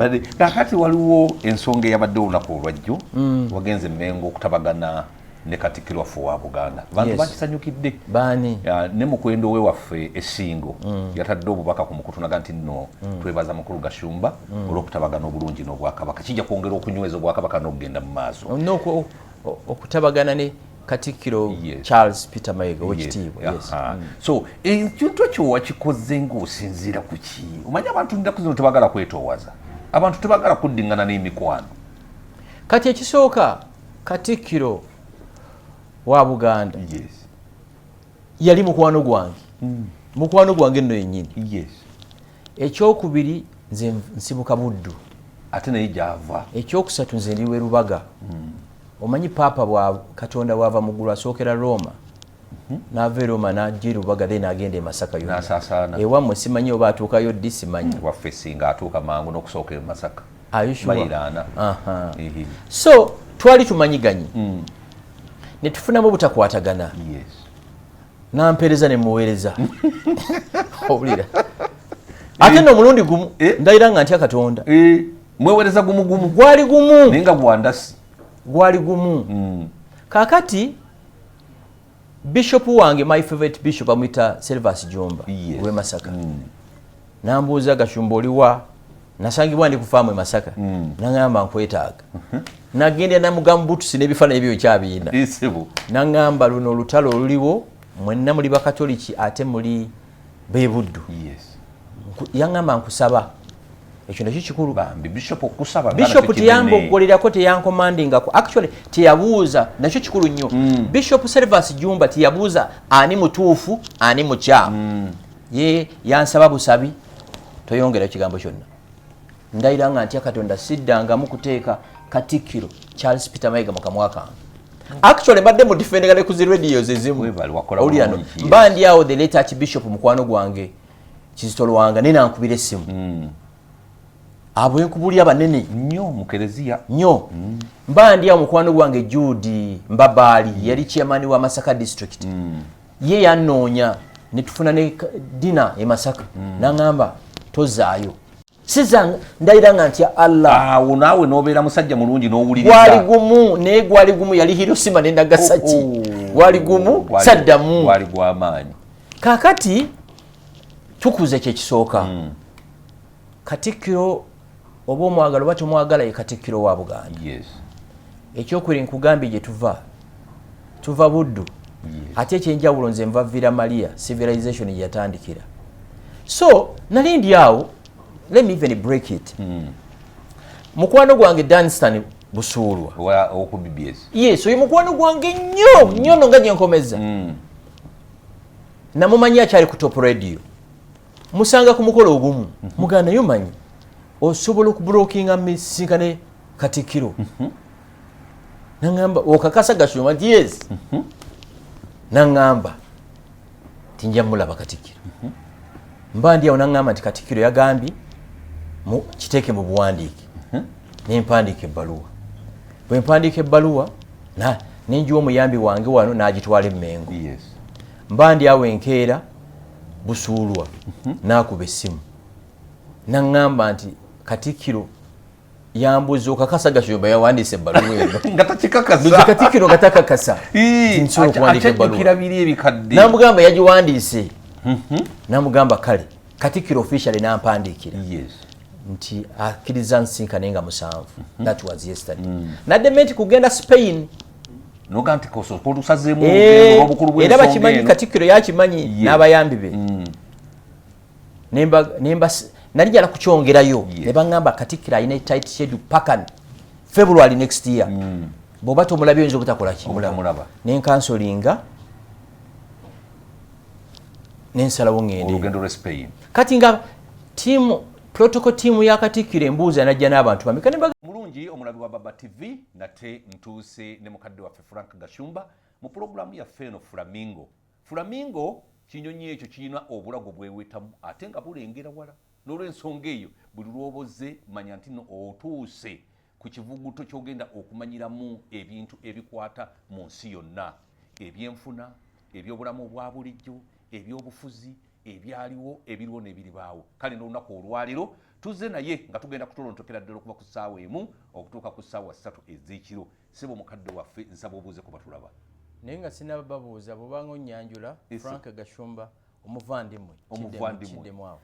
bali kakati waliwo ensonga yabadde olunaku olwajjo wagenze Mengo okutabagana ne Katikkiro waffe wa Buganda bantu bakisanyukidde bani ne mukwendo we waffe Essingo yatadde obubaka ku mukutu naga nti nno twebaza mukulu Gashumba olw'okutabagana obulungi n'Obwakabaka kijja kwongera okunyweza Obwakabaka n'okugenda mu maaso okutabagana ne Katikkiro Charles Peter Mayiga wekitiibwa so ekintu ekyo wakikoze ng'osinziira ku ki omanyi abantu ennaku zino tebagala kwetoowaza abantu tebagala kuddingana n'emikwano kati ekisooka Katikkiro wa Buganda yali mukwano gwange nno yennyini ekyokubiri nze nsibuka Buddu ate naye gyava ekyokusatu nze ndiwe Lubaga omanyi Papa bwa Katonda wava mu ggulu asookera Roma n'ava Roma n'ajja Lubaga then agenda e Masaka yonna ewammwe simanyi oba atuukayo ddi simanyi waffe singa atuuka mangu n'okusooka e Masaka bayiraana so twali tumanyiganye ne tufunamu obutakwatagana nampeereza ne muweereza obulira ate no mulundi gumu ndayira nga ntya Katonda mwewereza gumu gwali gumu nenga gwandasi gwali gumu kakati bishop wange my favorite bishop amwita Servus Jomba we Masaka nambuuza Gashumba oliwa nasangibwa ndi kufaamu e Masaka nangamba nkwetaaga nagenda namugamba butusi n'ebifaananyi ebyo kyabiina nangamba luno olutalo oluliwo mwenna muli bakatoliki ate muli beebuddu yangamba nkusaba ekyo nakyo kikulu bishop teyamboggolerako teyankomandingako actually teyabuuza nakyo kikulu nnyo bishop Servus Jumba teyabuuza ani mutuufu ani mukyamu ye yansaba busabi toyongera ekigambo kyonna ndayira nga ntya Katonda siddangamu kuteeka Katikkiro Charles Peter Mayiga mu kamwa kange actually badde mu defendingale ku radio ezimu oliyano mbandi awo the late Archbishop mukwano gwange Kizito Lwanga nina nkubira essimu abo enkubuli abanene nnyo mu Kereziya nnyo mbandi awo mukwano gwange Judy Mbabali yali chairman wa Masaka district ye yanoonya ne tufuna ne dina e Masaka nangamba tozaayo sizanga ndayira nga ntya Allah awo naawe nobeera musajja mulungi n'owuliriza gwali gumu yali Hiroshima ne Nagasaki gwali gumu saddamu gwali gw'amaanyi kakati tukuze kyekisooka Katikkiro oba omwagala oba tomwagala ye Katikkiro wa Buganda ekyokubiri nkugambye gye tuva Buddu ate ekyenjawulo nze nva Villa Maria civilization yatandikira so nali ndi awo let me even break it mukwano gwange Danstan Busuulwa oku BBS yes oyo mukwano gwange nnyo nga gyenkomeza namumanyi akyali ku Top Radio musanga ku mukolo ogumu muganda yomanyi osobola okubrokinga misinkane Katikkiro nangamba okakasa Gashumba nti yes nangamba tinja mulaba Katikkiro mbandi awo nangamba nti Katikkiro yagambye kiteeke mu buwandiike nempandiika ebbaluwa bwe mpandiika ebbaluwa nenjiwa omuyambi wange wano n'agitwala e Mengo mbandi awo enkeera Busuulwa n'akuba essimu nangamba nti Katikkiro yambuza okakasa Gashumba yawandiisa ebbaluwa eno nga takikakasa Katikkiro nga takakasa nsobola okuwandiika ebbaluwa namugamba yagiwandiise namugamba kale Katikkiro officially nampandiikira nti akkiriza nsinkane nga 7 that was yesterday nadde nti kugenda Spain noga nti kolusazemu obukulu bw'ensonga era bakimanyi Katikkiro yakimanyi n'abayambi be nali jala kukyongerayo ne baŋŋamba Katikkiro alina tight schedule paka February next year bw'oba tomulabye oyinza obutakola kimulaba nenkansolinga nensalawo ŋŋende olugendo lwe Spain kati nga protocol team ya Katikkiro embuuza najja n'abantu bameka mulungi omulabi wa Baba TV nate ntuuse ne mukadde waffe Frank Gashumba mu programu yaffe eno Flamingo kinyonyi ekyo kirina obulago bwewetamu ate nga bulengera wala n'olw'ensonga eyo buli lwoboze manya nti no otuuse ku kivuguto ky'ogenda okumanyiramu ebintu ebikwata mu nsi yonna ebyenfuna ebyobulamu obwa bulijjo ebyobufuzi ebyaliwo ebiriwo n'ebiribaawo kale n'olunaku olwaliro tuzze naye nga tugenda kutolontokera ddala okuva ku ssaawa emu okutuuka ku ssaawa 3 ez'ekiro. Sebo mukadde waffe nsaba obuuze ku batulaba. Naye nga sinnababuuza bw'obanga onnyanjula Frank Gashumba omuvandimwe kiddemu awo.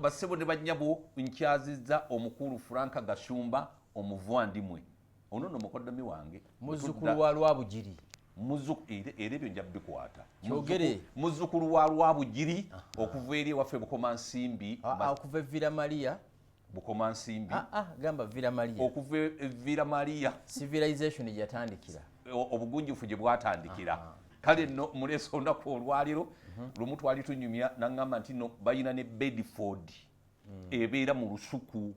Bassebo ne bannyabo nkyazizza omukulu Frank Gashumba omuvandimwe. Ono nno mukoddomi wange. Muzzukulu wa Lwabugiri. Era ebyo nja bikwata. Kyogere. Muzzukulu wa Lwabugiri okuva eri ewaffe Bukomansimbi. Okuva Villa Maria. Bukomansimbi. Gamba Villa Maria. Okuva Villa Maria. Civilization yatandikira. Obugunjufu gye bwatandikira. Kale nno muleese olunaku olwaliro lumu twali tunyumya naŋŋamba nti no balina ne Bedford ebeera mu lusuku.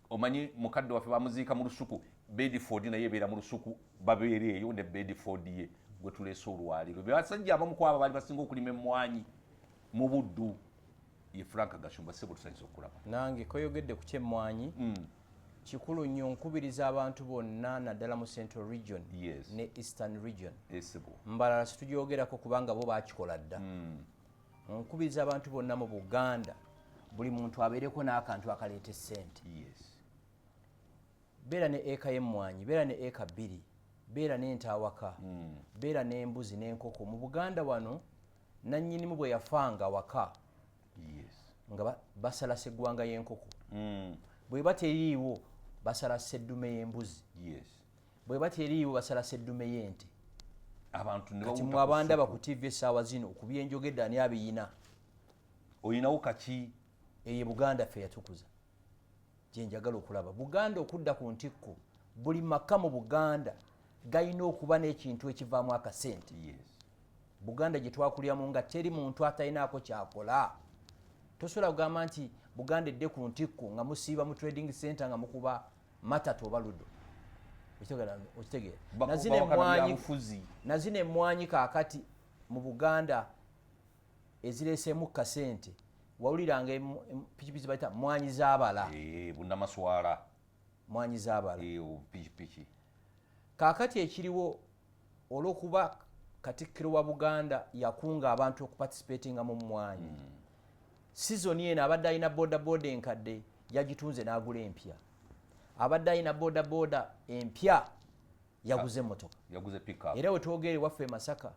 Omanyi mukadde waffe bamuziika mu lusuku, Bedford naye ebeera mu lusuku, babeera eyo ne Bedford ye gwe tuleese olwaliro. Basajja abamu kwabo baali basinga okulima emmwanyi mu Buddu. Ye Frank Gashumba Ssebo tusanyusa okulaba. Nange koyogedde ku kyemmwanyi kikulu nnyo nkubiriza abantu bonna naddala mu Central Region ne Eastern Region. Mbalala situgyogerako kubanga bo bakikola dda. Nkubiriza abantu bonna mu Buganda buli muntu abeereko n'akantu akaleeta essente. Beera ne eka y'emmwanyi, beera ne eka 2, beera n'ente awaka, beera n'embuzi n'enkoko. Mu Buganda wano nannyinimu bwe yafanga awaka nga basala seggwanga y'enkoko. Bwe bateriiwo basala seddume y'embuzi. Bwe bateriiwo basala seddume y'ente. Kati mwe abandaba ku TV essaawa zino okubyenjogedde ani abiyina. Oyinawo kaki? Eyo Buganda ffe yatukuza. Gye njagala okulaba. Buganda okudda ku ntikko, buli maka mu Buganda galina okuba n'ekintu ekivaamu akasente. Buganda gye twakulyamu nga teri muntu atalinaako kyakola. Tosobola kugamba nti Buganda edde ku ntikko nga musiiba mu trading center nga mukuba matatu oba ludo. Okitegeera. Nazina emmwanyi kaakati mu Buganda ezireeseemu kasente. Wawuliranga pikipiki bayita mmwanyi z'abala. Bunnamaswala. Mmwanyi z'abala. Pikipiki. Kaakati ekiriwo olw'okuba Katikkiro wa Buganda yakunga abantu okuparticipatinga mu mmwanyi. Sizoni eno abadde alina bodaboda enkadde yagitunze n'agula empya. Abadde alina bodaboda empya yaguze emmotoka. Yaguze pickup. Era we twogere waffe Masaka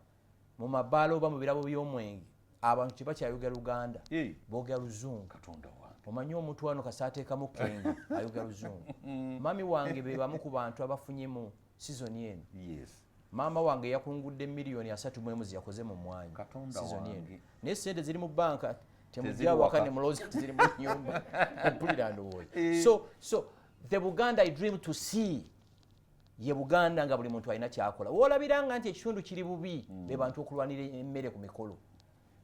mu mabaala oba mu birabo by'omwenge abantu tebakyayogera Luganda boogera Luzungu. Katonda wange. Omanyi omuntu wano kasaateekamu kenga ayogera Luzungu. Mami wange be bamu ku bantu abafunye mu sizoni eno. Maama wange yakungudde miliyoni 3 yakoze mu mmwanyi. Sizoni eno. Naye sente ziri mu banka temujja waka ne mulozi ziri mu nyumba. Mpulira ndowooza. So the Buganda I dream to see ye Buganda nga buli muntu alina kyakola. Woolabiranga nti ekitundu kiri bubi be bantu okulwanira emmere ku mikolo.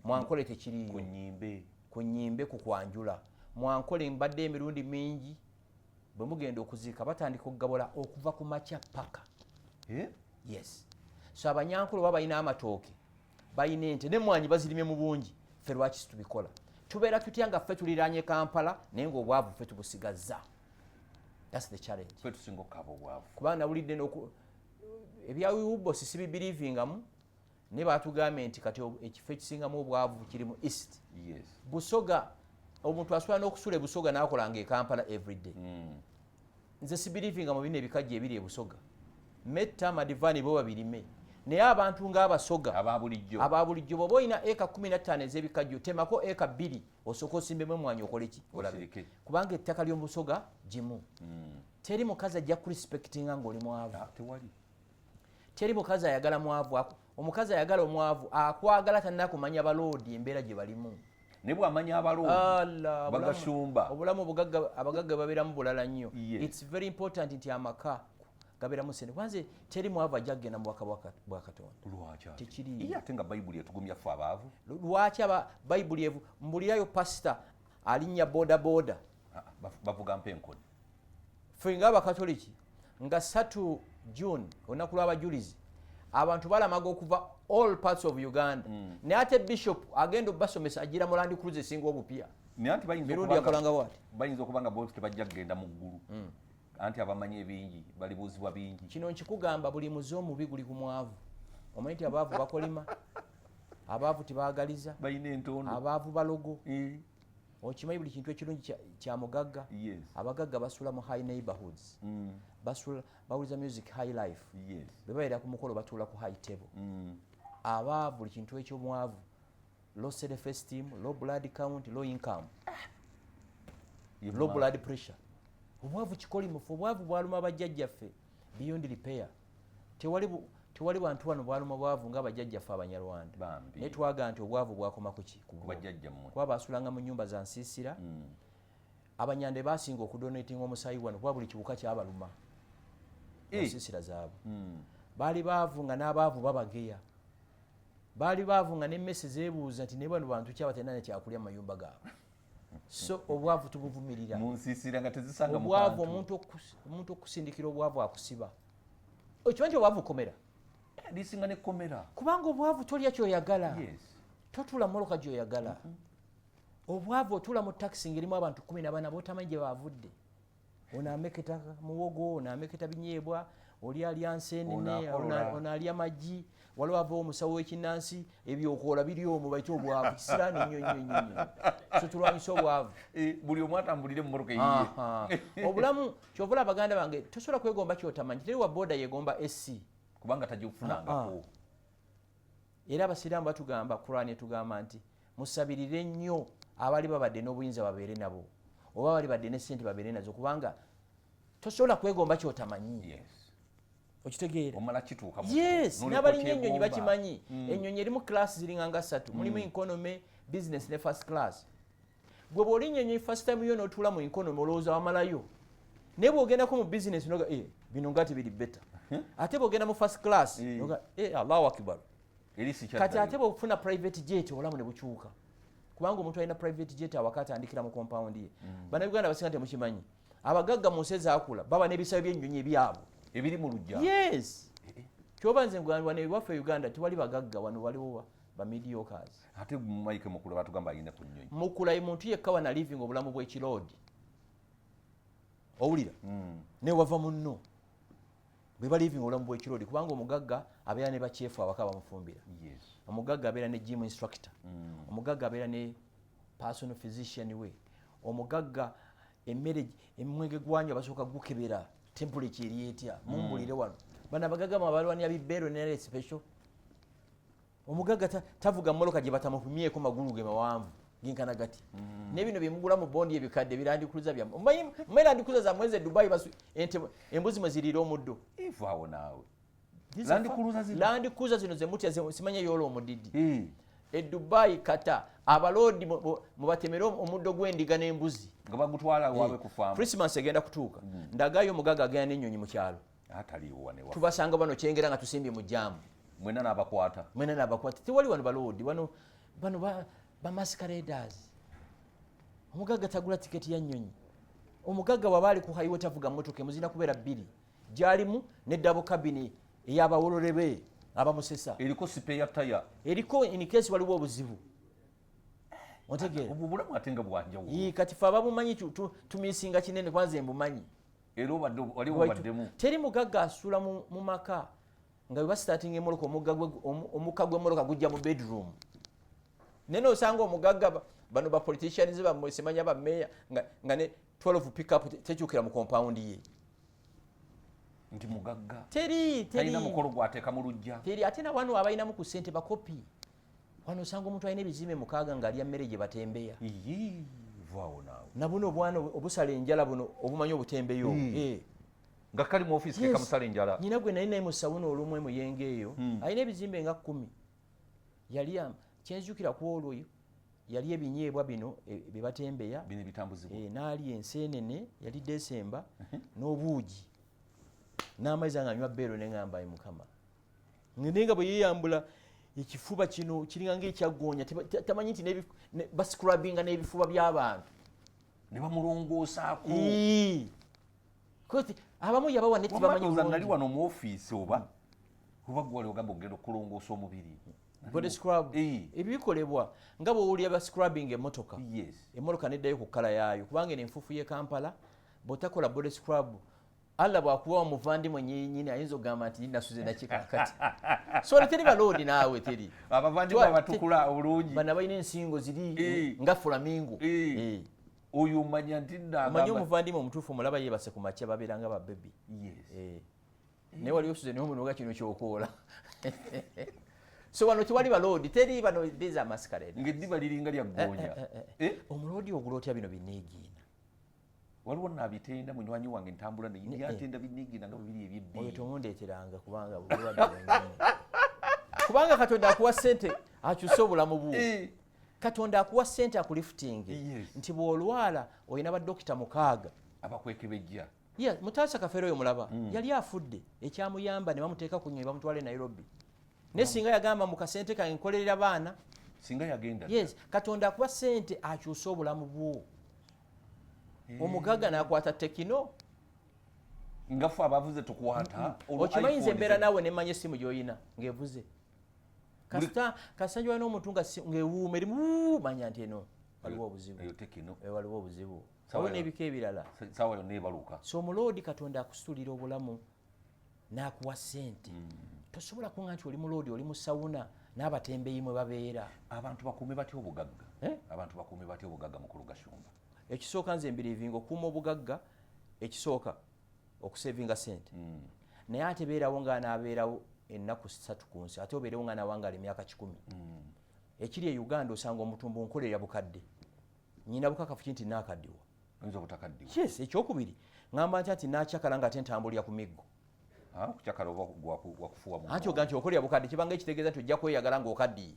Mwankole tekiriyo. Ku nnyimbe ku kwanjula. Mwankole mbadde emirundi mingi bwe mugenda okuziika batandika okugabola okuva ku makya paka. Yes. So abanyankulu baba balina amatooke, balina ente n'emmwanyi bazirimye mu bungi. Ffe lwaki tubikola? Tubeera tutya nga ffe tuliraanye Kampala naye ng'obwavu ffe tubusigazza. That's the challenge. Ffe tusinga okukaba obwavu. Kubanga nawulidde ebya Ubosi sibibiriivingamu ne baatugambye nti kati ekifo ekisingamu obwavu kiri mu East. Busoga omuntu asobola n'okusula Busoga n'akolanga e Kampala everyday. Nze sibiriivinga mu bino ebikajja ebiri e Busoga. Metta Madivani bo babirime. Naye abantu ng'abasoga ababulijjo bw'oba olina eka 15 ez'ebikajjo temako eka 2 osooka osimbemu emmwanyi okole ki? Olabe. Kubanga ettaka ly'omusoga gimu. Teri mukazi ajja kurespectinga ng'oli mwavu. Teri mukazi ayagala mwavu. Omukazi ayagala omwavu akwagala tannakumanya baloodi embeera gye balimu. Ne bw'amanya abaloodi Bagashumba. Obulamu abagagga babeeramu bulala nnyo. It's very important nti amaka gabeeramu sente. Kwanze teri mwavu ajja kugenda mu bwaka bwa Katonda. Lwaki? Tekiriyo. Ate nga Bayibuli etugumya ffe abaavu. Lwaki Bayibuli evu mbulirayo pasita alinnya bodaboda. Bavuga mpenkoni. Ffe ng'Abakatoliki nga 3 June olunaku lw'abajulizi abantu balamaga okuva all parts of Uganda. Naye ate bishop agenda obbasomesa agira mu Land Cruiser esinga obupya. Naye anti bayinza okuba nga bo tebajja kugenda mu ggulu. Anti abamanyi ebingi balibuuzibwa bingi. Kino nkikugamba buli muze omubi guli ku mwavu. Omanyi nti abaavu bakolima, abaavu tebaagaliza, balina entondo, abaavu balogo. okimanyi buli kintu ekirungi kya mugagga. Abagagga basula mu high neighborhoods, bawuliza music high life, bwe babeera ku mukolo batuula ku high table. Abaavu buli kintu ekyomwavu, low self esteem, low blood count, low income, low blood pressure. Obwavu kikolimufu, obwavu bwaluma abajjajjaffe beyond repair. Tewali bantu wano bwaluma bwavu ng'abajjajjaffe Abanyarwanda. Naye twaga nti obwavu bwakoma kuki? Kuba basulanga mu nnyumba za nsiisira. Abanyande basinga okudonatinga omusaayi wano kuba buli kiwuka kyabaluma mu nsiisira zaabwe. Baali baavunga n'abaavu babageya. Baali baavunga n'emmese zeebuuza nti ne bano bantu ki abatalina kyakulya mu mayumba gaabwe. So obwavu tubuvumirira. Mu nsiisira nga tezisanga mu obwavu omuntu okusindikira obwavu akusiba. Okimanyi obwavu komera? Lisinga ne komera. Kubanga obwavu tolya kyoyagala. Totula moloka gyoyagala. Obwavu otula mu taxi ngerimu abantu 14 botamanyi gye baavudde. Ono ameketa muwogo, ono ameketa binyeebwa, oli alya nseenene, ono alya maggi, waliwo ava omusawo w'ekinnansi, ebyokoola biri omwo bayita obwavu. Kisiraani nnyo. So tulwanyisa obwavu. Buli omu atambulire mu mmotoka eyiye. Obulamu kyovula abaganda bange tosobola kwegomba kyotamanyi. Teri wa boda yegomba SC. Kubanga tagifunangako. Era abasiraamu batugamba, Qur'an etugamba nti musabirire nnyo abali babadde n'obuyinza babeere nabo, oba bali badde ne ssente babeere nazo, kubanga tosobola kwegomba kyotamanyi. Okitegeera? Omala kituuka mu. N'abalinnya ennyonyi bakimanyi. Ennyonyi erimu class ziringanga 3. Mulimu economy, business ne first class. Gwe bw'olinya ennyonyi first time yo n'otuula mu economy olowooza wamalayo. Naye bw'ogendako mu business noga bino nga tebiri better. Ate bw'ogenda mu first class noga Allahu Akbar. Kati ate bw'ofuna private jet obulamu ne bukyuka. Kubanga omuntu alina private jet awaka atandikira mu compound ye. Bannayuganda basinga temukimanyi. Abagagga mu nsi ezaakula baba n'ebisaawe by'ennyonyi ebyabwe ebiri mu lujja. Kyoba nze wano ewaffe Uganda tewali bagagga, wano waliwo ba mediocres. Ate Mike Mukula batugamba ayina ku nnyonyi. Mukula ye muntu yekka wana living obulamu bw'ekiroodi. Owulira? Ne wava munno. Bwe ba living obulamu bw'ekiroodi kubanga omugagga abeera ne bakyefu abaka bamufumbira. Omugagga abeera ne gym instructor. Omugagga abeera ne personal physician we. Omugagga emmere emmwenge gwanya basooka gukebera temperature eri etya mumbulire wano. Bana abagagga abalwanira bibero ne special. Omugagga tavuga mmoloka gye batamupimyeko magulu ge mawanvu ginkana gati. Nebino bimugula mu bondi ebikadde birandikuza bya. Mmera andikuza za mweze Dubai basu embuzi mwezirira omuddo. Awo naawe. Landikuza zino ze mutya simanye yolo omudidi. Dubai kata abalodi mu batemero omuddo gw'endiga n'embuzi nga bagutwala wawe ku farm. Christmas egenda kutuuka. Ndagayo omugagga agenda n'ennyonyi mu kyalo. Ataliwo wane wa. Tubasanga bano kyengera nga tusimbye mu jaamu. Mwena n'abakwata. Tewali wano balodi bano ba masqueraders. Omugagga tagula tiketi ya nnyonyi. Omugagga wabaali ku highway tavuga mmotoka emuzina kubeera 2. Gyalimu ne double cabin ey'abawololebe abamusesa. Eriko spare tire. Eriko in case waliwo obuzibu. Otegeera? Obulamu atenga bwanjawo. Kati fa babumanyi tumisinga kinene kwanze mbumanyi. Era waliwo baddemu. Teri mugagga asula mu maka nga bwe starting emoloka omukka gw'emmoloka gujja mu bedroom. Nene osanga omugagga bano ba politicians bamusemanya ba mayor nga ne 12 pickup tekyukira mu compound ye. Nti mugagga. Teri. Alina mukolo gwateeka mu lujja. Teri ate na wano abalina mu kusente bakopi. Wano osanga omuntu alina ebizimbe mukaaga ng'alya mmere gye batembeya. Vaawo naawe. Na buno obwana obusala enjala buno obumanyi obutembeyo. Nga kali mu office keka musala enjala. Nyina gwe nali naye mu sawuno olumwe mu yenge eyo. Alina ebizimbe nga 10. Yali kyenzukira ku olwo yali ebinyeebwa bino bye batembeya. Bino bitambuzibwa. Naali enseenene yali December n'obuugi. N'amaizi anganywa beero n'engamba ye Mukama. Nenga bwe yeyambula ekifuba kino kiringa ng'ekyaggonya tamanyi nti bascrubbinga n'ebifuba by'abantu. Ne bamulongoosaako. Koti abamu yabawa ne tibamanyi bulungi. Nali wano mu office oba gwali ogamba ogenda okulongoosa omubiri. Body scrub. Ebikolebwa nga bw'owulira ba scrubbing emmotoka. Emmotoka neddayo ku kkala yaayo kubanga enfuufu y'e Kampala bw'otakola body scrub Allah bwakuwa omuvandimwe nyini ayinza okugamba nti nasuze nakikakati so teri baloodi naawe teri abavandimwe abatukula obulungi bana balina ensingo ziri nga flamingo oyo omanya nti omanyi omuvandimwe omutuufu omulaba yeebase ku makya babeera nga babebi naye wali osuze naye omunoga kino kyokoola so wano tewali baloodi teri bano these are masquerade ng'eddiba liringa lya ggoonya omuloodi ogulootya bino bineegiina waliwo nabitenda munywanyi wange ntambula yatenda bineegiina nga bibiri ebyeddiini oyo tomundeeteranga kubanga bulwadde bwennyini kubanga katonda akuwa ssente akyuse obulamu bwo katonda akuwa ssente akulifutinge nti bw'olwala olina badokita 6 abakwekebejja mutaasa kafeero oyo mulaba yali afudde ekyamuyamba ne bamuteeka ku nnyonyi bamutwale Nairobi ne singa yagamba mu kasente kange nkolerera baana singa yagenda katonda akuwa ssente akyuse obulamu bwo omugaga n'akwata tekino ngafu abavuze tukwata okimanyiza embeera naawe nemanya essimu gy'olina ng'evuze kasita gy'olina omuntu ng'ewuuma erimu manya nti eno waliwo obuzibu waliwo n'ebika ebirala saawa yonna ebaluka so omuloodi katonda akusitulira obulamu n'akuwa ssente tosobola kuŋŋa nti oli muloodi oli mu sawuna n'abatembeeyi mwe babeera abantu bakuume batya obugagga abantu bakuume batya obugagga mukulu Gashumba ekisooka nze mbirivinga okuuma obugagga ekisooka okusevinga ssente naye ate beerawo ng'anaabeerawo ennaku 3 ku nsi ate obeerewo nga nawangaala emyaka 10 ekiri e Uganda osanga omutumbu nkolerera bukadde nyina bukakafu nti naakaddiwa oyinza obutakaddiwa yes ekyokubiri ŋŋamba ntya nti naakyakala nga ate ntambulira ku miggo okukyakala oba wakufuwa mu anti oga nti okolera bukadde kibanga ekitegeeza nti ojja kweyagala ng'okaddiye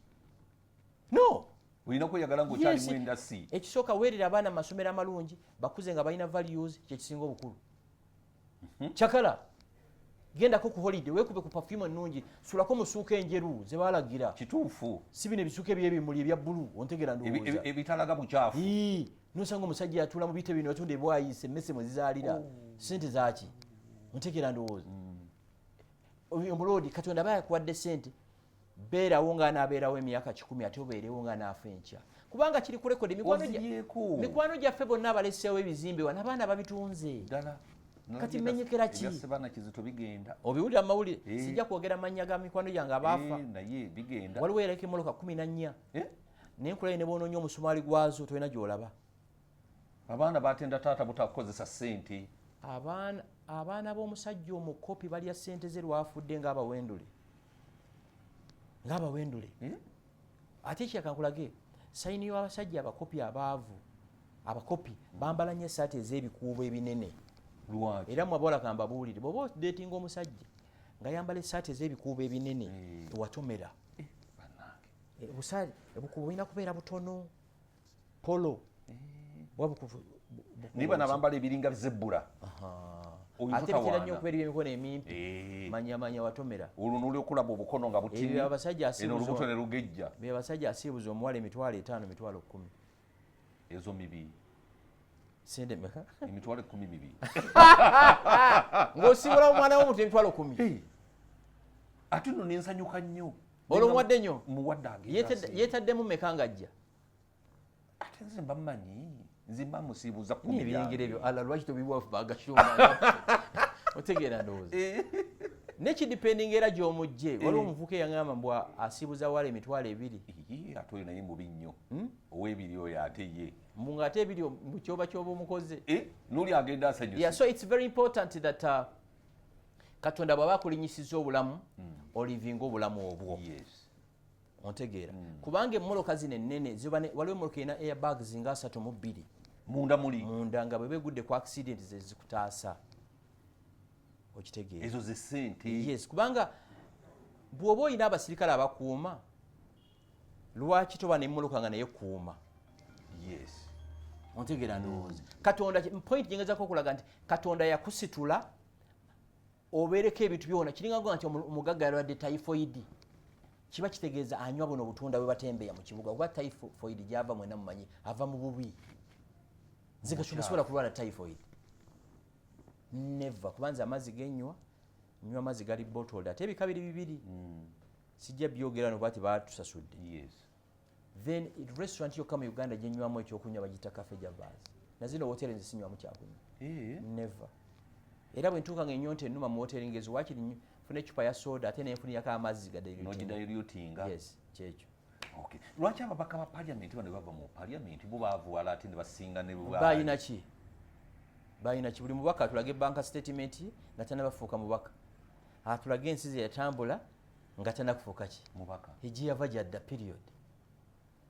no olina kweyagala ng'okyali mu endasi ekisooka weerera abaana mu masomero amalungi bakuze nga balina values kyekisinga obukulu kyakala gendako ku holiday weekube ku perfume ennungi sulako musuuka enjeru ze baalagira kituufu si bino ebisuuka ebyebimuli ebya bbulu ontegera ndowooza ebitalaga bukyafu nosanga omusajja yatuula mu bite bino yatunda ebwayise emmese mwe zizaalira sente zaaki ontegera ndowooza omuloodi katonda aba yakuwadde sente beerawo ng'anaabeerawo emyaka 10 ate obeerewo ng'anaafa enkya kubanga kiri ku rekodi mikwano gyaffe bonna abaleseewo ebizimbe wana abaana babitunze kati menyekera ki obiwulira mu mawulire sijja kwogera mannya ga mikwano gyange abaafa waliwo ereka emoloka 14 naye nkulaye ne boonoonya omusumaali gwazo tolina gy'olaba abaana batenda taata butakozesa ssente abaana b'omusajja omukopi balya ssente ze lwafudde ng'abawendule ate ekyakankulage sayini y'abasajja abakopi abaavu abakopi bambala nnyo essaati ez'ebikuubo ebinene era mwabawala kambabuulire bw'oba odeetinga omusajja nga yambala essaati ez'ebikuubo ebinene tewatomera obukuubo bulina kubeera butono polo naye bano abambala ebiringa zebbula ate bitera nnyo okubeera emikono emimpi manyamanya watomera olwo n'olyokulaba obukono nga butini olubuto ne lugejja be abasajja asiibuza omuwala 5,000 10,000 ezo mibiri sente meka emitwalo 12 ng'osiibula omwana w'omuntu emitwalo 10 ate nno nensanyuka nnyo olwo muwadde nnyo muwadde yeetaddemu meka ng'ajja ate nze mba mmanyi nzimba musiibuza n'ebiyingira ebyo ala lwaki tobibwafu bagashuma otegeera ndowooza nekidipendinga era gy'omugje waliwo omuvuka eyaŋŋamba mbw asiibuza wala emitwalo 2 ate oyo naye mubi nnyo ow'ebiri oyo ate ye nga ate ebiri mu kyoba omukoze n'oli agenda asanyusa so it's very important that katonda bw'aba akulinyisiza obulamu olivinga obulamu obwo ontegeera kubanga emmoloka zino ennene waliwo emmoloka erina airbags nga 32 munda nga bwe begudde ku accident ze zikutaasa okitegeera ezo ze ssente yes kubanga bw'oba olina abasirikale abakuuma lwaki toba nemmoloka nga naye kuuma ontegeera ndowooza katonda point gyengezako okulaga nti katonda yakusitula obeereko ebintu byona kiringago nti omugagga yalwadde typhoid kiba kitegeeza anywa buno obutunda bwe batembeya mu kibuga kuba typhoid gyava mwena mumanyi ava mu bubi nze Gashumba sobola kulwala typhoid never kubanza amazzi genywa nywa amazzi gali bottled ate ebika bibiri sijja byogera no bati batusasudde then restaurant yokka mu Uganda gyenywamu ekyokunywa bagita cafe javas na zino hoteli nze sinywamu kyakunywa never era bwe ntuuka ng'ennyonta ennuma mu hoteri ngezi waakiri nfuna ecupa ya soda ate nenfuniyako amazzi ga dilutinga. Yes, kyekyo. Okay. Lwaki ababaka ba paliamenti bano bava mu paliamenti bo baavuwala ate ne basinga ne balina ki? Balina ki? Buli mubaka atulaga banka statement nga tannabafuuka mubaka. Atulaga ensi yatambula nga tannakufuuka ki? Mubaka. Ejji yava gyadda period.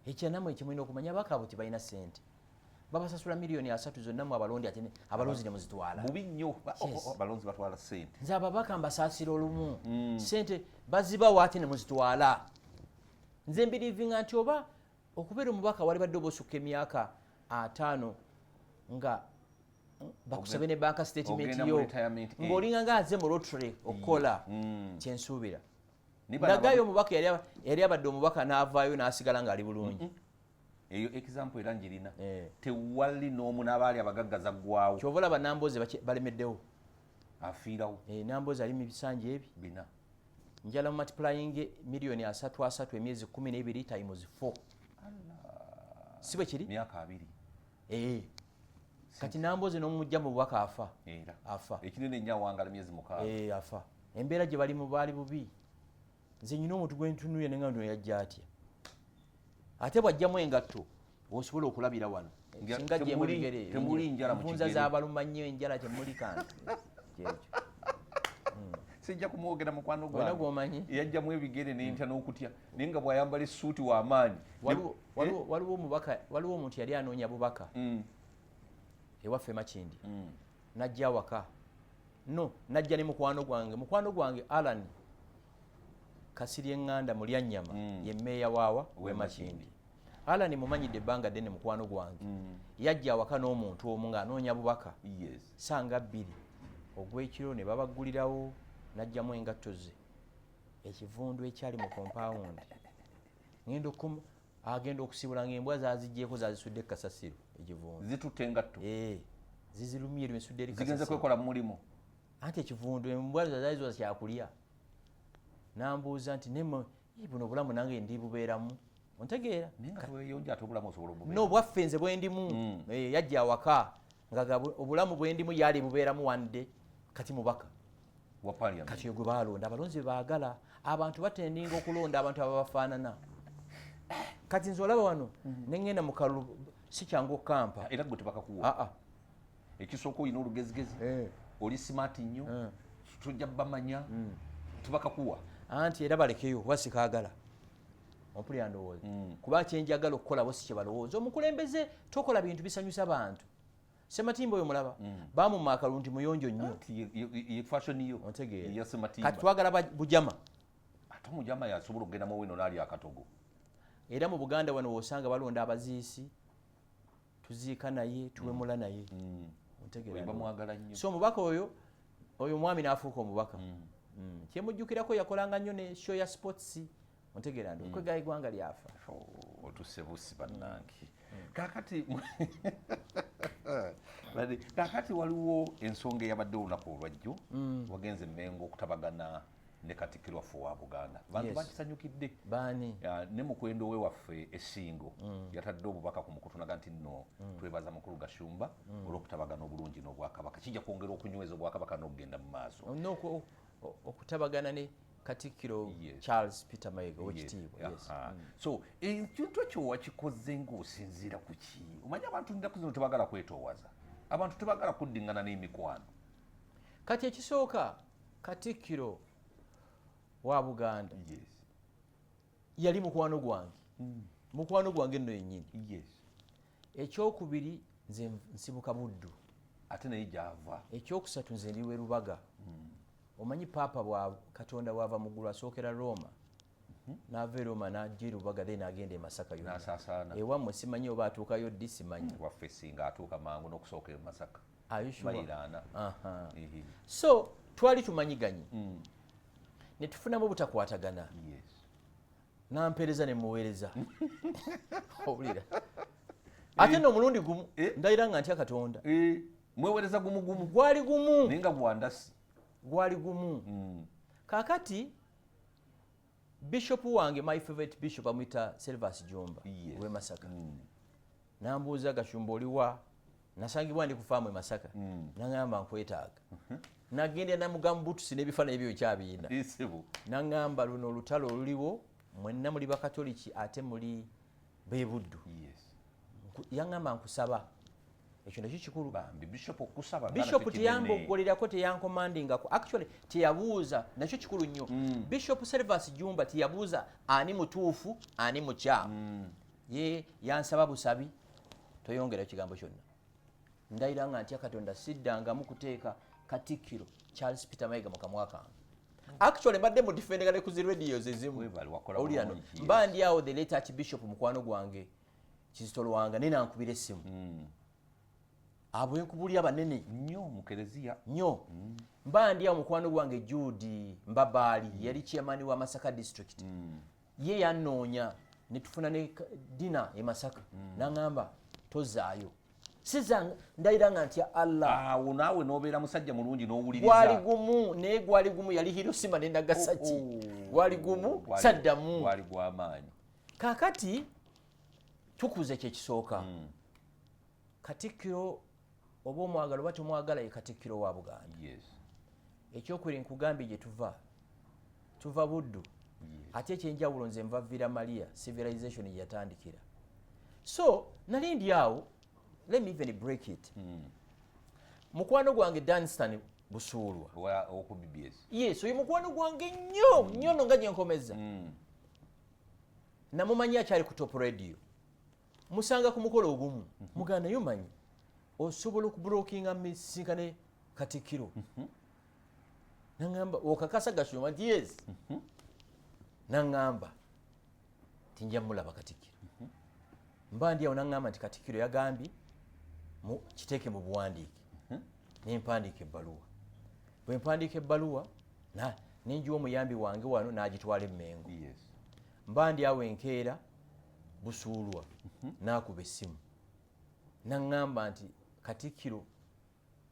Ekyanamwe ekimulina okumanya abaka abo tebalina ssente. Babasasula miliyoni 3 zonna mu abalonzi ate abalonzi ne muzitwala. Bubi nnyo abalonzi batwala ssente. Nze ababaka mbasaasira olumu. Ssente bazibawo ate ne muzitwala. Nze mbirivinga nti oba okubeera omubaka wali badde obosukka emyaka 5 nga bakusabe ne banka statement yo ng'olinga nga aze mu lottery okukola kyensuubira. Nagayo omubaka yali abadde omubaka n'avaayo n'asigala ng'ali bulungi. Eyo example era njirina. Tewali n'omu n'abaali abagaggaza ggwawo. Kyova olaba Nambooze balemeddewo. Afiirawo. Nambooze ali mu bisanja ebi. Bina. Njala multiplying miliyoni 3 emyezi 12 times 4. Si bwe kiri? Myaka 2. Kati Nambooze n'omujja mu bubaka afa. Afa. Ekinene nnyo awangala myezi 6. Afa. Embeera gye balimu baali bubi. Nze nyina omuntu gwe ntunuye ne nga nno yajja atya. Ate bw'ajjamu engatto osobola okulabira wano. Singa gye muligere. Temuli njala mu kigere. Mpunza z'abaluma nnyo enjala temuli kantu. Kyekyo. Sijja kumwogera mukwano gwange. Wena gw'omanyi? Yajjamu ebigere n'entya n'okutya. Naye nga bw'ayambala essuuti w'amaanyi. Waliwo omuntu yali anoonya bubaka. Ewaffe Makindi. Najja awaka. No, najja ne mukwano gwange. Mukwano gwange Alan Kasiri Enganda Mulyannyama ye mmeeya waawa we Makindi. Alan mumanyidde ebbanga ddene mukwano gwange. Yajja awaka n'omuntu omu ng'anoonya bubaka. Sanga 2 ogw'ekiro ne babaggulirawo. Najjamu engatto ze ekivundu ekyali mu compound agenda okusibula ng'embwa zaaziggyeko zaazisudde kasasiro ekivundu zitutte engatto zizirumye limesudde eri zigenze kwekola mulimu anti ekivundu embwa zaali zo kyakulya. Nambuuza nti buno obulamu nange ndi bubeeramu ontegeera no bwaffe nze bwendimu yajja awaka nga obulamu bwendimu yali bubeeramu wande kati mubaka kati gwe balonda abalonzi baagala abantu batendinga okulonda abantu ababafaanana. Kati nze olaba wano nengenda mu kalulu si kyangu okampa era gwe tebakakuwa ekisooka olina olugezigezi oli simaati nnyo tujja bamanya tebakakuwa anti era balekeyo wasikaagala ompulira ndowooza kuba kyenjagala okukola bo si kye balowooza. Omukulembeze tokola bintu bisanyusa bantu. Sematimba oyo mulaba bamumma akalulu nti muyonjo nnyo ontegeera kati twagala bujama ate omujama yasobola okugenda mu wino n'ali akatogo. Era mu Buganda wano wosanga balonda abaziisi tuziika naye tuwemula naye bamwagala nnyo. So omubaka oyo mwami n'afuuka omubaka kyemujjukirako yakolanga nnyo ne show ya sports ontegeera ndo kwegala eggwanga lyafa otuse busi bannange. Kakati waliwo ensonga eyabadde olunaku olwajjo wagenze Mmengo okutabagana ne Katikkiro waffe wa Buganda. Bantu bakisanyukidde baani ne mukwendo we waffe Essingo yatadde obubaka ku mukutunaga nti nno twebaza mukulu Gashumba olw'okutabagana obulungi n'Obwakabaka. Kijja kwongera okunyweza Obwakabaka n'okugenda mu maaso okutabagana ne Katikkiro Charles Peter Mayiga w'ekitiibwa. So ekintu ekyo wakikoze ng'osinziira ku ki? Omanyi abantu ennaku zino tebagala kwetoowaza, abantu tebagala kuddingana n'emikwano. Kati ekisooka Katikkiro wa Buganda yali mukwano gwange mukwano gwange nno yennyini. Ekyokubiri nze nsibuka Buddu ate naye gy'ava. Ekyokusatu nze ndiwe Lubaga. Omanyi Papa bwa Katonda wava mu ggulu asookera Roma n'ava e Roma n'ajja Lubaga then agenda e Masaka n'asaasaana. Ewammwe simanyi oba atuukayo ddi simanyi. Waffe singa atuuka mangu n'okusooka e Masaka. Bayiraana. So twali tumanyiganye ne tufunamu butakwatagana. Nampeereza ne muweereza. Owulira ate nno omulundi gumu ndayira nga ntya Katonda. Mweweereza gumu gumu gwali gumu naye nga bwandasi gwali gumu. Kaakati Bishop wange my favorite bishop amuyita Servus Jomba we Masaka. Nambuuza Gashumba oliwa nasangibwa ndi kufaamu e Masaka. Nangamba nkwetaaga. nagenda namugamba butusi n'ebifaananyi ebyo kyabiina naŋŋamba luno olutalo oluliwo mwenna muli bakatoliki ate muli beebuddu yaŋŋamba nkusaba ekyo nakyo kikulu bishop teyamboggolerako teyankomandingako actually teyabuuza nakyo kikulu nnyo bishop Servas Jumba teyabuuza ani mutuufu ani mukyamu ye yansaba busabi toyongera ekigambo kyonna ndayira nga ntya Katonda siddangamu kuteeka Katikkiro Charles Peter Mayiga mu kamwa kange actually mbadde mu defendinga ne ku zi radios ezimu oliyano mba ndi awo the late Archbishop mukwano gwange Kizito Lwanga nina nkubira essimu abo enkubuli abanene nnyo mu Kereziya nnyo mba ndi awo mukwano gwange Judy Mbabaali yali chairman wa Masaka district ye yannoonya ne tufuna ne dina e Masaka naŋŋamba tozaayo sizanga ndayira nga ntya Allah awo naawe n'obeera musajja mulungi n'owuliriza gwali gumu naye gwali gumu yali Hiroshima ne Nagasaki gwali gumu saddamu gwali gw'amaanyi kakati tukuze kyekisooka Katikkiro oba omwagala oba tomwagala ye Katikkiro wa Buganda ekyokubiri nkugambye gye tuva Buddu ate ekyenjawulo nze nva Villa Maria civilization yatandikira so nali ndi awo let me even break it mukwano gwange Danstan Busuulwa oku BBS yes oyo mukwano gwange nnyo nga gyenkomeza namumanyi akyali ku Top Radio musanga ku mukolo ogumu muganda yomanyi osobola okublokinga misinkane Katikkiro naŋŋamba okakasa Gashumba nti yes naŋŋamba tinja mulaba Katikkiro mba ndi awo naŋŋamba nti Katikkiro yagambye kiteeke mu buwandiike nempandiika ebbaluwa bwe mpandiika ebbaluwa nenjiwa omuyambi wange wano n'agitwala Emmengo mba ndi awo enkeera Busuulwa n'akuba essimu naŋŋamba nti Katikkiro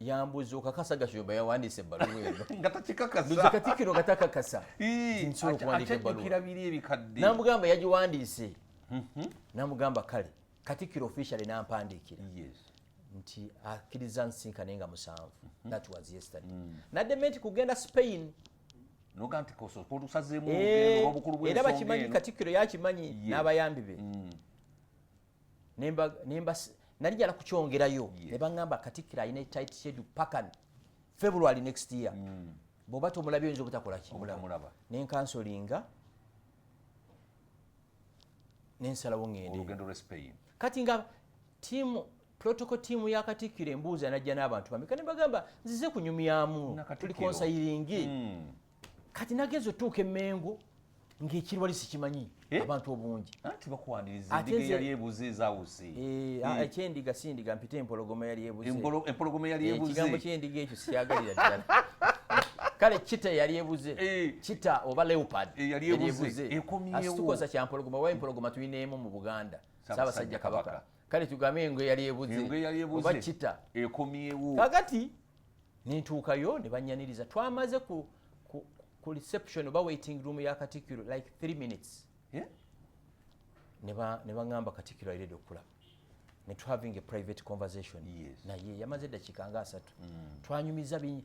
yambuza okakasa Gashumba yawandiisa ebbaluwa eno nga takikakasa Katikkiro nga takakasa nsobola okuwandiika ebbaluwa namugamba yagiwandiise namugamba kale Katikkiro officially nampandiikira nti akkiriza nsinkane nga 7 that was yesterday nadde kugenda Spain era bakimanyi Katikkiro yakimanyi n'abayambi be nali njala kukyongerayo ne baŋŋamba Katikkiro alina tight schedule paka February next year bw'oba tomulabye oyinza obutakola kimulaba nenkansolinga nensalawo ŋŋende kati nga protocol team ya Katikkiro embuuza najja n'abantu bameka ne bagamba nzize kunyumyamu tuli konsayiringi kati nagenza otuuka Emmengo ng'ekirwali sikimanyi abantu obungi anti bakuwaniriza endiga yali ebuze ezawuse ekyendiga sindiga mpite empologoma yali ebuze empologoma yali ebuze ekigambo ky'endiga ekyo sikyagalira ddala kale kita yali ebuze kita oba leopard yali ebuze ekomyewo tukoza kya mpologoma wa empologoma tuyineemu mu Buganda Ssaabasajja Kabaka kale tugambe engwe yali ebuze oba kita ekomyewo kakati nentuukayo ne bannyaniriza twamaze ku reception oba waiting room ya Katikkiro like 3 minutes ne baŋŋamba Katikkiro alirede okulaba ne having a private conversation naye yamaze eddakiika nga 3 twanyumiza bingi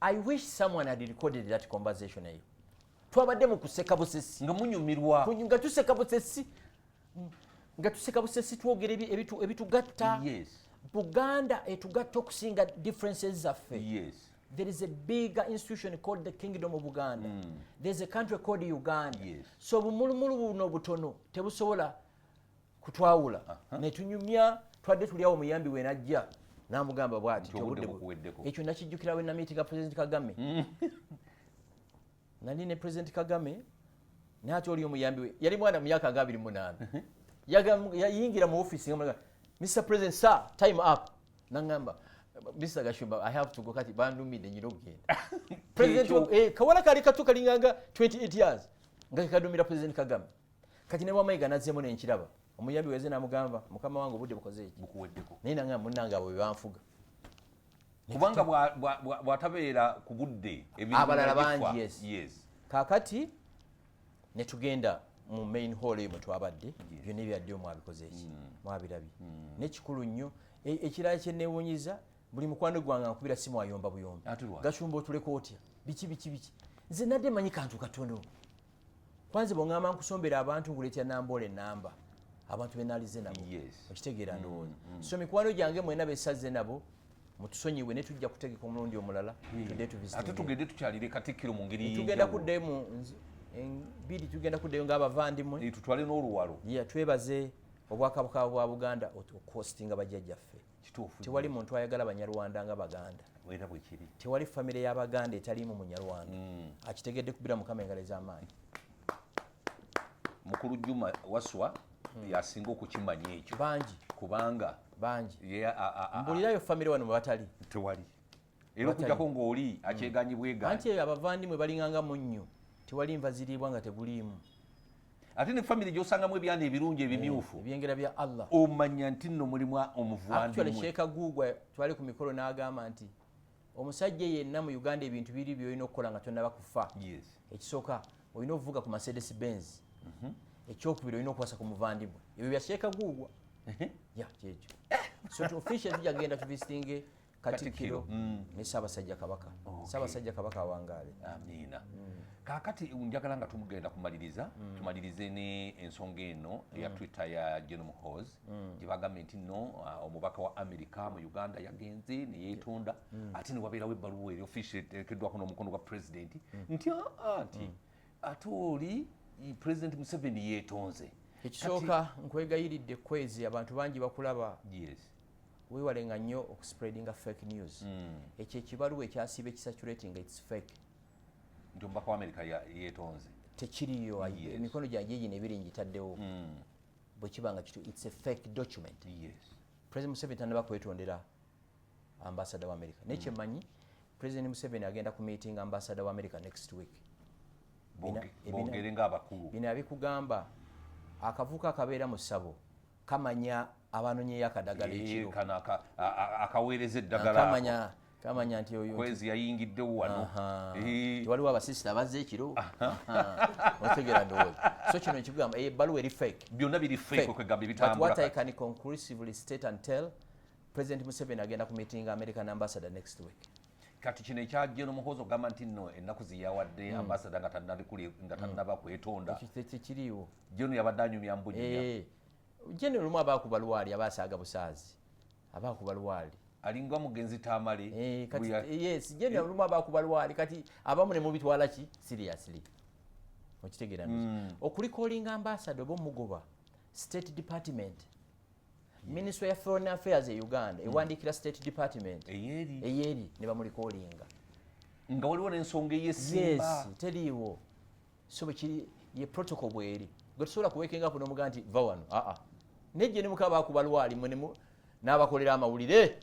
I wish someone had recorded that conversation eyo twabadde mu kuseka busesi nga munyumirwa nga tuseka busesi twogera ebitugatta Buganda etugatta okusinga differences zaffe there is a bigger institution called the Kingdom of Uganda there's a country called Uganda so bumulumulu buno obutono tebusobola kutwawula netunyumya twadde tuli awo muyambi we najja namugamba bwati ekyo nakijjukira we namiitinga President Kagame nali ne President Kagame n'ate oli omuyambi we yali mwana mu myaka nga 28 yayingira mu office nga Mr. President sir time up nangamba Mr. Gashumba I have to go kati bandumide nyiro kugenda President kawala kali katuka linganga 28 years nga kadumira President Kagame kati ne Mayiga nazemo n'enkiraba omuyambi weze namugamba mukama wangu budde bukoze iki bukuweddeko naye nanga munanga abo banfuga kubanga bwatabeera ku budde abalala bangi yes kakati ne tugenda mu main hall eyo twabadde byonna ebyadde mwabikoze iki mwabirabi n'ekikulu nnyo ekirala kye neewunyiza buli mukwano gwange nkubira simu ayomba buyombi Gashumba otuleko otya biki nze nadde manyi kantu katono kwanza bongamba nkusombera abantu nguletya nambole namba abantu benalize nabo okitegeera ndowooza so mikwano gyange mwena besaze nabo mutusonyiwe ne tujja kutegeka omulundi omulala ate tugende tukyalire Katikkiro mu ngeri tugenda kuddayo mu bidi tugenda kuddayo ng'abavandimwe tutwale n'oluwalo twebaze obwakabaka bwa Buganda okukostinga bajjajjaffe tewali muntu ayagala Banyarwanda nga Baganda tewali famire y'Abaganda etaliimu Munyarwanda akitegedde kubira Mukama engalo ez'amaanyi Mukulu Juma Waswa yasinga okukimanya ekyo kubanga bangi mbulirayo famire wano batali tewali era okujjako ng'oli akyeganyi bweganyi anti abavandimwe balinganga munnyo tewali nva ziriibwa nga tebuliimu ate ne family gyosangamu ebyana ebirungi ebimyufu ebyengera bya Allah omanya nti nno mulimu omuvandimwe actually Sheikh Agugwa twali ku mikolo n'agamba nti omusajja yenna mu Uganda ebintu biri byolina okukola nga tonnaba kufa ekisooka olina okuvuga ku Mercedes Benz ekyokubiri olina okuwasa ku muvandimwe ebyo bya Sheikh Agugwa kyekyo so official tujagenda tuvisitinge Katikkiro ne Ssaabasajja Kabaka Ssaabasajja Kabaka awangaale amiina kaakati njagala nga tumugenda kumaliriza tumalirize ne ensonga eno eya Twitter ya General Muhoozi gye bagambye nti nno omubaka wa America mu Uganda yagenze ne yeetonda ate ne wabeerawo ebbaluwa eri official eteekeddwako n'omukono gwa president nti ate oli President Museveni yeetonze ekisooka nkwegayiridde kwezi abantu bangi bakulaba weewalenga nnyo okuspreadinga fake news ekyo ekibaluwa ekyasiba ekisaturating its fake nti omubaka wa America yeetonze tekiriyo emikono gyange egyo nebiri ngitaddewo bwe kibanga kitu it's a fake document President Museveni tanaba kwetondera ambassador wa America nekyemanyi President Museveni agenda ku meeting ambassador wa America next week bongere ng'abakulu bino abikugamba akavuka akabeera mu ssabo kamanya abanonyeyo akadagala ekiro akaweereza eddagala kamanya nti oyo kwezi yayingiddewo wano tewaliwo abasisita abazze ekiro otegera ndowooza so kino ekigamba ebbaluwa eri fake byonna biri fake okwegamba ebitambula but what I can conclusively state and tell President Museveni agenda ku meeting American ambassador next week kati kino ekya General Muhoozi ogamba nti nno ennaku ziyawadde ambassador nga tannaba kwetonda tekiriiwo General yabadde anyumya mbunya General lumu abaakuba lwali abasaaga busaazi abaakuba lwali alinga mugenzi tamale yes General lumu abaakuba lwali kati abamu ne mubitwala ki seriously okitegeera okulikolinga ambassador bomugoba State Department Ministry of Foreign Affairs e Uganda ewandiikira State Department eyeri ne bamulikolinga nga waliwo n'ensonga eyesimba teriiwo so bwekiri ye protocol bweri gwe tusobola kuwekenga kuno muga nti va wano nejje ne mukaba bakuba lwali mwe n'abakolera amawulire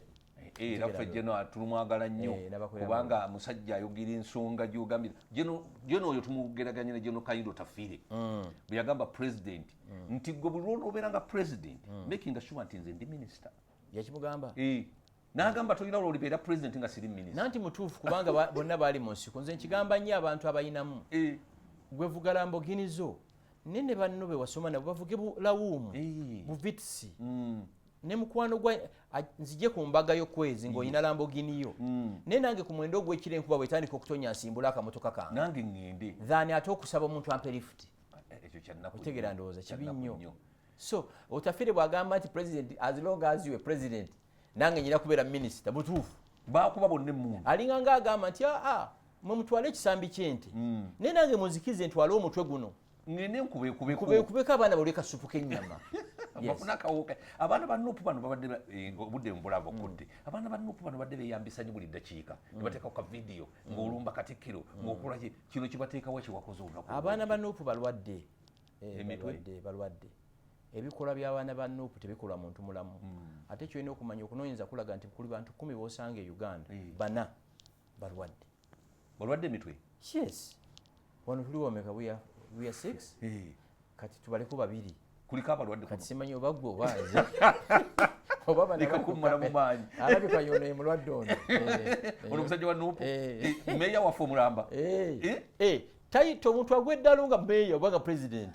era ffe General tulumwagala nnyo kubanga musajja ayogera ensonga gy'ogambira General oyo tumugeraganye ne General Kayindo Tafiire bwe yagamba president nti gwe buli lw'obeera nga president making sure nti nze ndi minister yakimugamba n'agamba tolina lw'olibeera president nga siri minister nanti mutuufu kubanga bonna baali mu nsiko nze nkigamba nnyo abantu abayinamu gwe vuga Lamborghini zo nene banno be wasoma nabo bavuge bulawumu buvitisi ne mukwano gwa nzije ku mbaga yo kwezi ng'olina Lamborghini yo ne nange ku mwendo gw'ekire enkuba bwetandika okutonya nsimbula akamotoka kange nange ngende dhani ate okusaba omuntu ampe lift ekyo kyannaku otegera ndowooza kibi nnyo so Otafiire bw'agamba nti president as long as you are president nange nyina kubeera minister butuufu baakuba bonna emmundu alinga ng'agamba nti mwe mutwale ekisambi ky'ente ne nange munzikize ntwale omutwe guno ngende nkubeko abaana baleka supu k'ennyama bafuna kawoka abaana ba Nuupu bano babadde obudde mbulabo okudde abaana ba Nuupu bano badde beeyambisa nnyo buli ddakiika ne bateekako ka vidiyo ng'olumba Katikkiro ng'okola kino kibateekawo kiwakoze olunaku abaana ba Nuupu balwadde balwadde ebikola by'abaana ba Nuupu tebikola muntu mulamu ate kyolina okumanya okunoonyeza kulaga nti kuli bantu 10 b'osanga e Uganda bana balwadde emitwe yes wano tuli wameka we are 6 kati tubaleko babiri kuliko abalwadde kati simanyi oba gwe obaze oba banakumala mu maanyi alabika yono mulwadde ono ono musajja wa Nuupu meeya waffe omulamba tayita omuntu agweddalo nga meeya oba nga president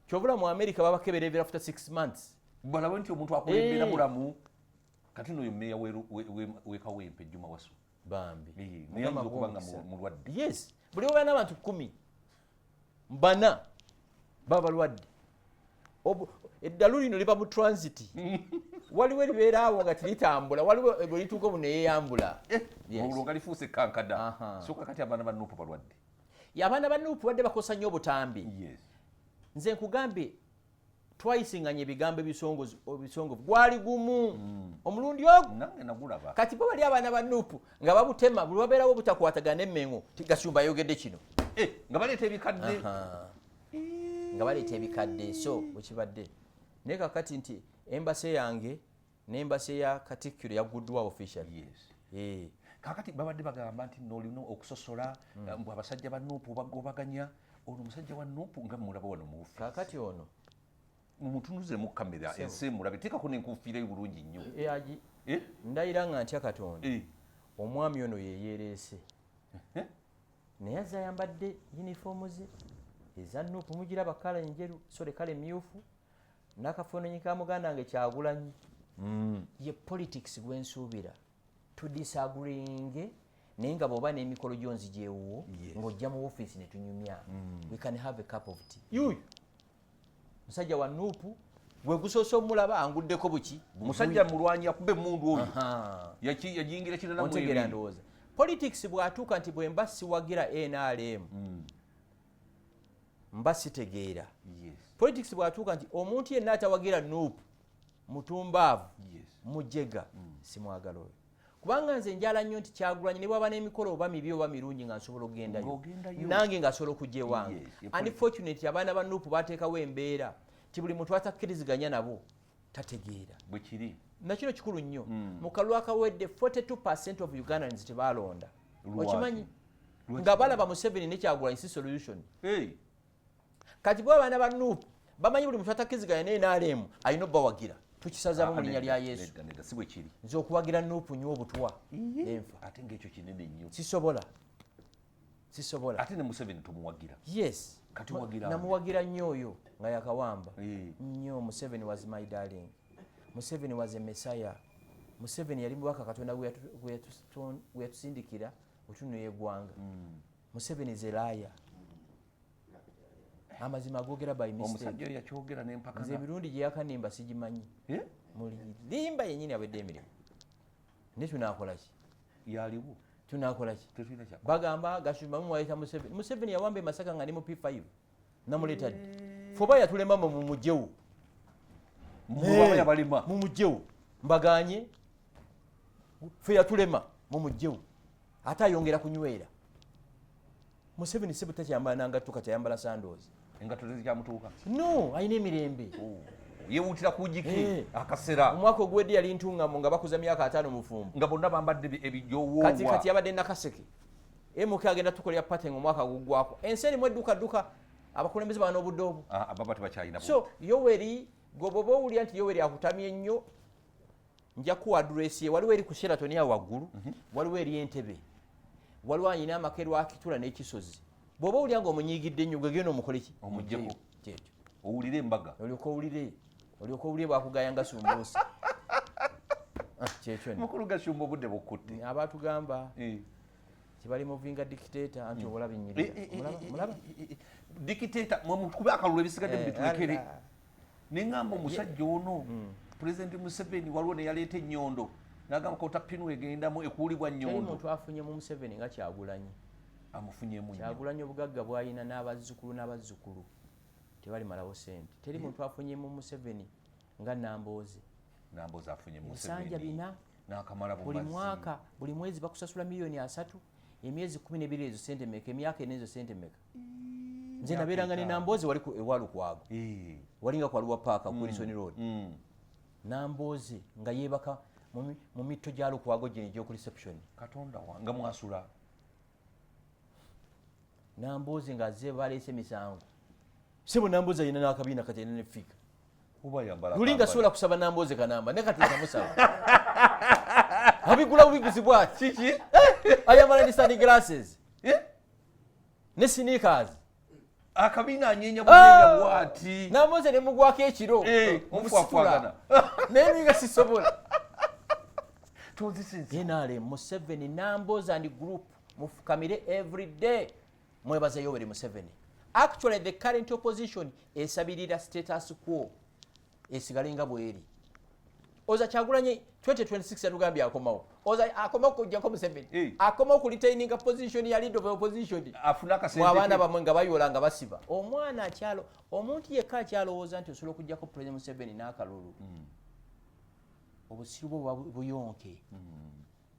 kyobula mu America babakebera every after 6 months balabe nti omuntu akulembera mulamu kati no meya we Kawempe Juma Wasu bambi naye okubanga mulwadde yes buli oba n'abantu 10 bana baba lwadde eddalu lino liba mu transit waliwo libeera awo nga tilitambula waliwo bwe lituuka obu neyeeyambula olwo lifuuse kankada soka kati abaana ba Nuupu balwadde abaana ba Nuupu badde bakosa nnyo obutambi nze nkugambe twayisinganya ebigambo ebisongovu gwali gumu omulundi ogwo nange nagulaba kati bo bali abaana ba Nuupu nga babutema buli wabeerawo obutakwatagana emmengo Gashumba ayogedde kino nga baleeta ebikadde nga baleeta ebikadde so bwekibadde naye kakati nti embase yange n'embase ya Katikkiro yagguddwa official kakati babadde bagamba nti nolina okusosola mbwe abasajja ba Nuupu bagobaganya ono omusajja wa Nuupu nga mulaba wano mu office kakati ono mumutunuze mu kamera ensi mulabe teekako n'enkuufiira bulungi nnyo ndayira nga ntya Katonda omwami ono yeyeereese naye azze ayambadde yunifoomu ze eza Nuupu mugiraba kala enjeru sole kala emyufu n'akafaananyi ka muganda wange Kyagulanyi ye politics gwensuubira tudisagringe naye nga bw'oba n'emikolo gyonzigyewuwo ng'ojja mu ofiisi ne tunyumya we can have a cup of tea yuyu musajja wa Nuupu gwe gusoose omulaba anguddeko buki musajja mulwanyi yakube emundu oyo yajingira kirala ontegera ndowooza politics bw'atuuka nti bwe mba siwagira NRM mba sitegeera politics bw'atuuka nti omuntu yenna atawagira Nuupu mutumbaavu mujega simwagala oyo kubanga nze njala nnyo nti Kyagulanyi ne bwaba n'emikolo oba mibi oba mirungi nga nsobola okugendayo nange nga nsobola okujja ewange unfortunately abaana ba Nuupu bateekawo embeera ti buli muntu atakkiriziganya nabo tategeera bwe kiri nakino kikulu nnyo mu kalulu akawedde 42% of Ugandans tebalonda okimanyi nga balaba Museveni ne Kyagulanyi si solution kati bwe abaana ba Nuupu bamanyi buli muntu atakkiriziganya ne NRM alina obbawagira tukisazaamu mu linnya lya Yesu si bwe kiri nze okuwagira Nuupu nnyo obutwa enfa ate ng'ekyo kinene nnyo sisobola ate ne Museveni tumuwagira yes kati wagira namuwagira nnyo oyo nga yakawamba nnyo Museveni was my darling Museveni was a messiah Museveni yali mubaka Katonda gwe yatusindikira otunuya eggwanga Museveni is a liar amazima agogera by mistake omusajja yakyogera n'empakana nze emirundi gye yakanimba sigimanyi mulimba yennyini abadde emirimu ne tunaakola ki yaliwo tunaakola ki bagamba Gashumba mumwaleeta Museveni yawamba e Masaka nga ndi mu P5 namuleetadde foba yatulema mumugyewo mumugyewo mbaganye fe yatulema mumugyewo ate ayongera kunywera Museveni sebo takyambala nangatto kati ayambala sandals engatto tezikyamutuuka no ayina emirembe yewuutira kujiki akaseera omwaka ogwedde yali ntungamo nga bakuza myaka 5 mu fumbo nga bonna bambadde ebijowoowa kati yabadde nakaseke emuke agenda tukolera patenga omwaka guggwako ensi erimu edduukadduka abakulembeze bana obudde obwo ababa tebakyalina so Yoweri goboba owulira nti Yoweri akutamye nnyo nja ku address ye waliwo eri ku Sheraton ya waggulu waliwo eri Entebbe waliwo anyina amakerwa akitula n'ekisozi bw'oba owulira nga omunyiigidde nnyo gegenda omukole ki omugyeko kyekyo owulire embaga olyoka owulire bwakugayanga sumbuusa kyekyo mukulu Gashumba obudde bukutte abatugamba tibali muvinga dictator anti obulabi nnyirira mulaba dictator mukube akalulu ebisigadde mubitulekere neŋŋamba omusajja ono President Museveni waliwo ne yaleeta ennyondo n'agamba ko tapinu egendamu ekuulibwa nnyondo omuntu afunye mu Museveni nga Kyagulanyi amufunyemu Kyagulanyi obugagga bw'ayina n'abazzukulu tebali malawo sente teri muntu afunye mu Museveni nga Nambooze afunye mu Museveni bina n'akamala buli mwaka buli mwezi bakusasula milioni 3 emyezi 12 ezo sente meka emyaka enezo sente meka nze nabeeranga ne Nambooze wali ewalukwago walinga kwaluwa paaka ku Wilson Road Nambooze nga yeebaka mu mitto gya Lukwago gye egy'oku reception Katonda wanga mwasula Nambooze nga azze baleese emisango sebo Nambooze ayina n'akabiina katene ne fika lulinga sobola kusaba Nambooze kanamba ne kati tamusaba abigula bubiguzi bwati kiki ayambala ne sunglasses ne sneakers akabiina anyenya bugenya bwati Nambooze ne mugwako ekiro omusafagana naye lulinga sisobola NRM Museveni numbers and group mufukamire every day mwebaza Yoweri Museveni. Actually the current opposition esabirira status quo esigalenga bweri. Oza Kyagulanyi 2026 yalugambye akomawo. Oza akomawo kujja ko Museveni. Akomawo ku retaining position ya leader of opposition. Afuna ka sente. Abana bamwe nga bayola nga basiba. Omwana akyalo omuntu yekka akyalowooza nti osobola okujja ko President Museveni n'akalulu. Obusiru bwo buyonke.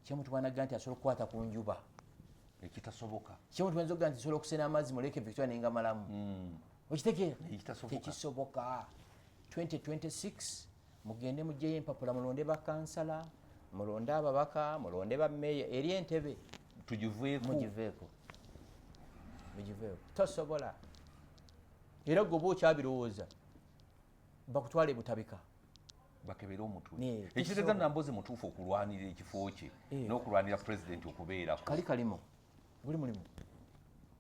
Kyemuntu banaga nti asobola okukwata ku njuba. Ekitasoboka. Kyemuntu banzoga nti asobola okusena amazzi mu Lake Victoria nenga malamu. Okitegeera? Tekisoboka. 2026 mugende mujjeyo empapula mulonde bakansala, mulonde ababaka, mulonde ba meya eri entebe. Tugiveeko. Mugiveeko. Tosobola. Era gwe okyabirowooza bakutwale butabika. Bakebera omutwe. Ekitegeeza Namboze mutuufu okulwanira ekifo kye n'okulwanira president okubeera. Kali kalimo. Buli mulimu.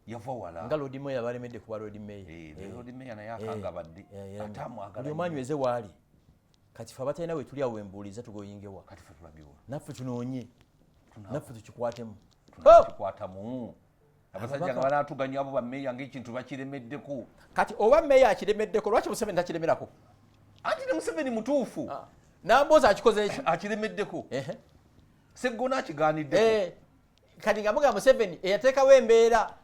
Yava wala. Nga Lord Mayor balemedde kuba Lord Mayor. Lord Mayor naye akanga badde. Atamwagala. Buli omanyweze waali. Kati fa batalina we tuli awo embuuliza tugoyingewa. Kati fe tulabiwa. Naffe tunoonye. Naffe tukikwatemu. Tukikwatamu. Abasajja nga banaatuganya abo bammeeya ng'ekintu bakiremeddeko. Kati oba mmeeya akiremeddeko lwaki Museveni takiremerako? Anti ne Museveni mutuufu. Namboza akikoze eki? Akiremeddeko. Sseggona akigaaniddeko. Kati nga muga Museveni eyateekawo embeera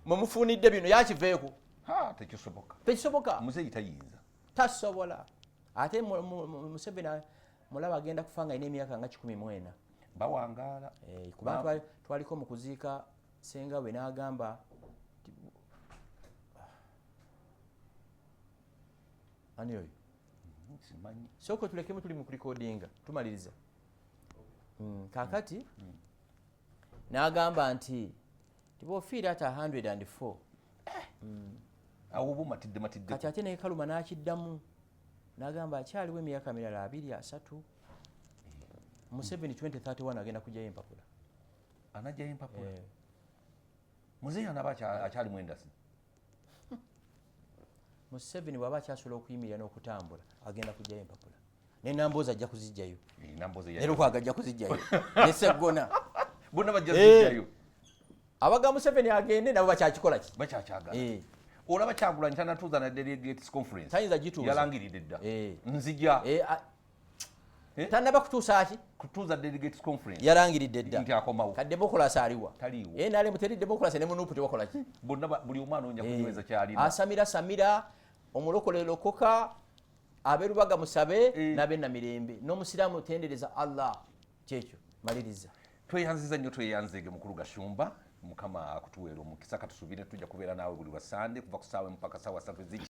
mumufunidde bino yakiveeko. Tekisoboka. Tekisoboka. Muzeeyi tayinza. Tasobola. Ate Museveni mulaba agenda kufa nga ine emyaka nga 14. Bawangaala. Kuba twaliko mu kuziika senga we n'agamba ani oyo? Simanyi. Soko tulekemu tuli mu recordinga tumaliriza. Kakati n'agamba nti tibofiira ata 104. Awo bumatidde. Kati ate ne Kaluma n'akiddamu n'agamba akyaliwo emyaka mirala 23. Museveni 2031 agenda kujjayo empapula. Anajjayo empapula? Muzeeyi anaba akyali mwendasi. Museveni bw'aba akyasobola okuyimirira n'okutambula agenda kujjayo empapula. Ne Namboza ajja kuzijjayo. Ne Lukwago ajja kuzijjayo. Ne Sseggona. Bonna bajja kuzijjayo. Abaga Museveni agende nabo bakyakikola ki? Bakyakyagala. Olaba Kyagulanyi tanatuuza na delegates conference. Tayinza gituuza. Yalangiridde dda. Nzija. Tannaba kutuusa ki? Kutuuza delegates conference. Yalangiridde dda. Nti akomawo. Ka democracy aliwa. Taliiwo. Nale muteri democracy ne munupu tebakola ki? Bonna buli omu anoonya kunyweza kyalina. Asamira omulokole lokoka aberubaga musabe nabe na mirembe n'omusiraamu tendereza Allah kyekyo maliriza. Tweyanziza nnyo tweyanzege mukulu Gashumba. Mukama akutuweera omukisa katusuubire tujja kubeera naawe buli lwa Sande kuva ku ssaawa mpaka ssaawa 3.